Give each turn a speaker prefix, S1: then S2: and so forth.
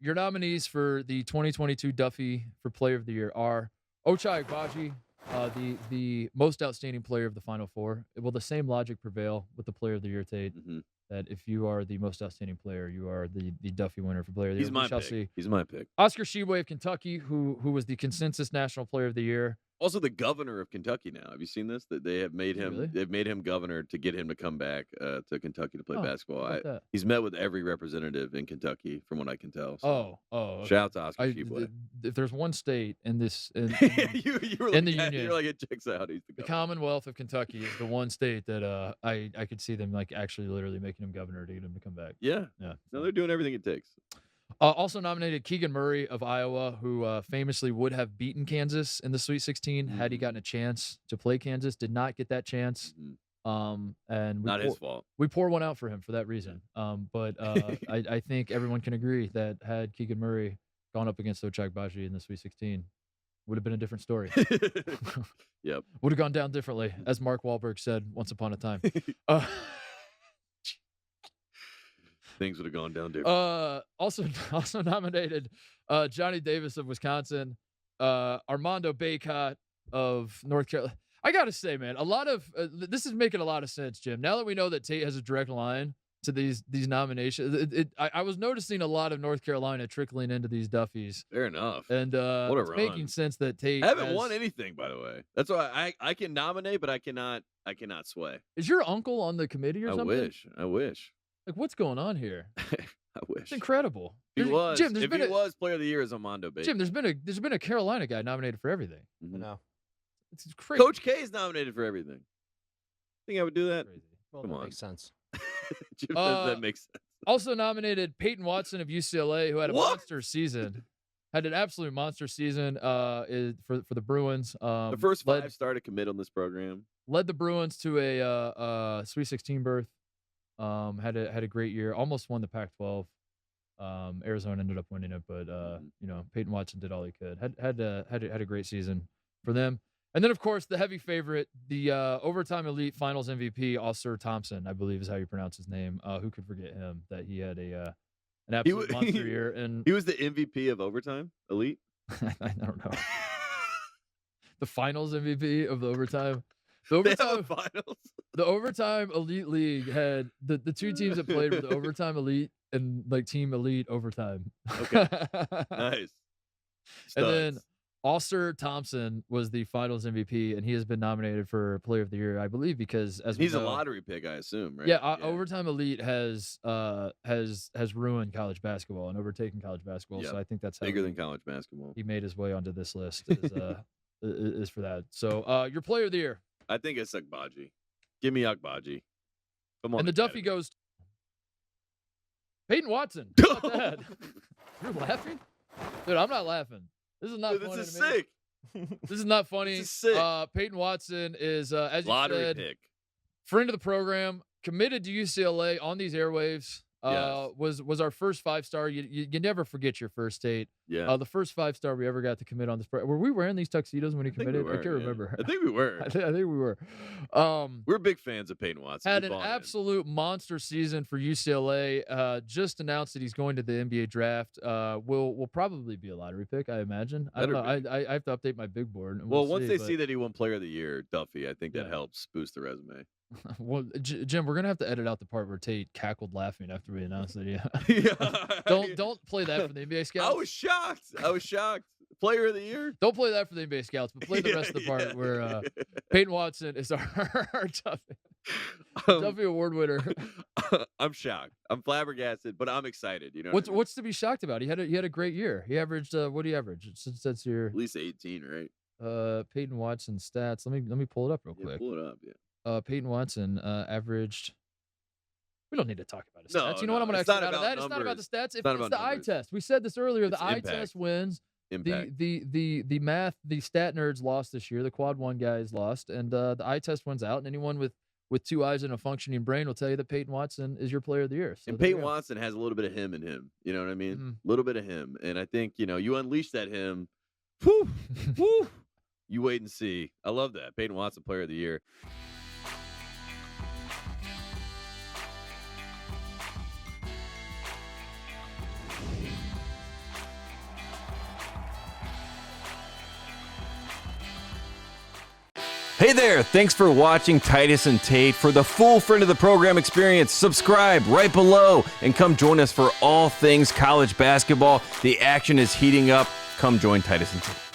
S1: your nominees for the 2022 Duffy for Player of the Year are Ochai Agbaji, the most outstanding player of the Final Four. Will the same logic prevail with the Player of the Year, Tate?
S2: Mm-hmm.
S1: That if you are the most outstanding player, you are the Duffy winner for Player of the Year.
S2: He's my pick. He's my pick.
S1: Oscar Tshiebwe of Kentucky, who was the consensus National Player of the Year.
S2: Also, the governor of Kentucky now. Have you seen this? That they have made him.
S1: Really?
S2: They've made him governor to get him to come back to Kentucky to play basketball.
S1: That?
S2: He's met with every representative in Kentucky, from what I can tell. So.
S1: Okay.
S2: Shout out to Oscar Tshiebwe.
S1: If there's one state in this in
S2: you were
S1: in
S2: like,
S1: the union,
S2: you're like, it checks out. He's
S1: the Commonwealth of Kentucky is the one state that I could see them like actually literally making him governor to get him to come back.
S2: Yeah. No, they're doing everything it takes.
S1: Also nominated Keegan Murray of Iowa, who famously would have beaten Kansas in the Sweet 16 had he gotten a chance to play Kansas. Did not get that chance. And
S2: not his fault.
S1: We pour one out for him for that reason. But I think everyone can agree that had Keegan Murray gone up against Ochai Agbaji in the Sweet 16, would have been a different story.
S2: Yep.
S1: Would have gone down differently, as Mark Wahlberg said once upon a time.
S2: Things would have gone down different.
S1: Also nominated Johnny Davis of Wisconsin, Armando Bacot of North Carolina. I got to say, man, a lot of this is making a lot of sense, Jim. Now that we know that Tate has a direct line to these nominations, I was noticing a lot of North Carolina trickling into these Duffies.
S2: Fair enough.
S1: And it's making sense that Tate
S2: haven't won anything, by the way. That's why I can nominate, but I cannot sway.
S1: Is your uncle on the committee or something?
S2: I wish.
S1: Like, what's going on here?
S2: I wish.
S1: It's incredible.
S2: If he was Player of the Year, is Armando Bacot.
S1: Jim, there's been a Carolina guy nominated for everything.
S2: Mm-hmm.
S1: No, it's crazy.
S2: Coach K is nominated for everything. Think I would do that?
S3: Well,
S2: Come
S3: that
S2: on.
S3: makes sense.
S2: Jim says that makes sense.
S1: Also nominated Peyton Watson of UCLA, who had a monster season. Had an absolute monster season for the Bruins.
S2: The first 5-star to commit on this program.
S1: Led the Bruins to a Sweet 16 berth. Had a great year. Almost won the Pac-12. Arizona ended up winning it, but Peyton Watson did all he could. Had a great season for them. And then, of course, the heavy favorite, the overtime elite finals MVP, Oscar Thompson, I believe is how you pronounce his name. Who could forget him? That he had an absolute monster year. And
S2: he was the MVP of overtime elite.
S1: I don't know. The finals MVP of the overtime. The overtime elite league had the two teams that played were the overtime elite and like team elite overtime.
S2: Okay, nice.
S1: And then Oscar Thompson was the finals MVP, and he has been nominated for Player of the Year, I believe, because
S2: he's a lottery pick, I assume, right?
S1: Yeah, overtime elite has ruined college basketball and overtaken college basketball. Yep. So I think that's
S2: bigger than college basketball.
S1: He made his way onto this list. Is for that. So your Player of the Year.
S2: I think it's Agbaji. Give me Agbaji. Come on.
S1: And the Duffy goes Peyton Watson. How about that? You're laughing? Dude, I'm not laughing. This is not funny.
S2: This is sick.
S1: This is not funny.
S2: This is sick.
S1: Peyton Watson is, as you
S2: lottery
S1: said,
S2: pick.
S1: Friend of the program, committed to UCLA on these airwaves.
S2: Yes.
S1: Was our first 5-star. You never forget your first Tate.
S2: Yeah.
S1: The first 5-star we ever got to commit on this program. Were we wearing these tuxedos when he committed? I can't remember.
S2: I think we were.
S1: I think we were.
S2: We're big fans of Peyton Watson.
S1: Had an absolute monster season for UCLA. Just announced that he's going to the NBA draft. Will probably be a lottery pick, I imagine. I don't know. I have to update my big board.
S2: Well, once they see that he won Player of the Year, Duffy, I think that helps boost the resume.
S1: Well, Jim, we're gonna have to edit out the part where Tate cackled laughing after we announced that. Don't play that for the NBA scouts.
S2: I was shocked. Player of the Year.
S1: Don't play that for the NBA scouts, but play the rest of the part where Peyton Watson is our Duffy Award winner.
S2: I'm shocked. I'm flabbergasted, but I'm excited. You know
S1: what's to be shocked about? He had a great year. He averaged what do you average? Since that's your
S2: at least 18, right?
S1: Peyton Watson stats. Let me pull it up real quick.
S2: Pull it up, yeah.
S1: Peyton Watson averaged. We don't need to talk about his stats. You know what? I'm going to
S2: exit
S1: out of that. It's not about the stats. It's the eye
S2: numbers.
S1: test. We said this earlier.
S2: It's
S1: the eye
S2: impact.
S1: test wins.
S2: Impact.
S1: The math, the stat nerds lost this year. The quad one guys lost, and the eye test wins out. And anyone with 2 eyes and a functioning brain will tell you that Peyton Watson is your Player of the Year. So
S2: and Peyton Watson has a little bit of him in him. You know what I mean?
S1: Mm-hmm.
S2: A little bit of him, and I think you unleash that him. Whew, whew. You wait and see. I love that. Peyton Watson, Player of the Year.
S3: Hey there, thanks for watching Titus and Tate. For the full friend of the program experience, subscribe right below and come join us for all things college basketball. The action is heating up. Come join Titus and Tate.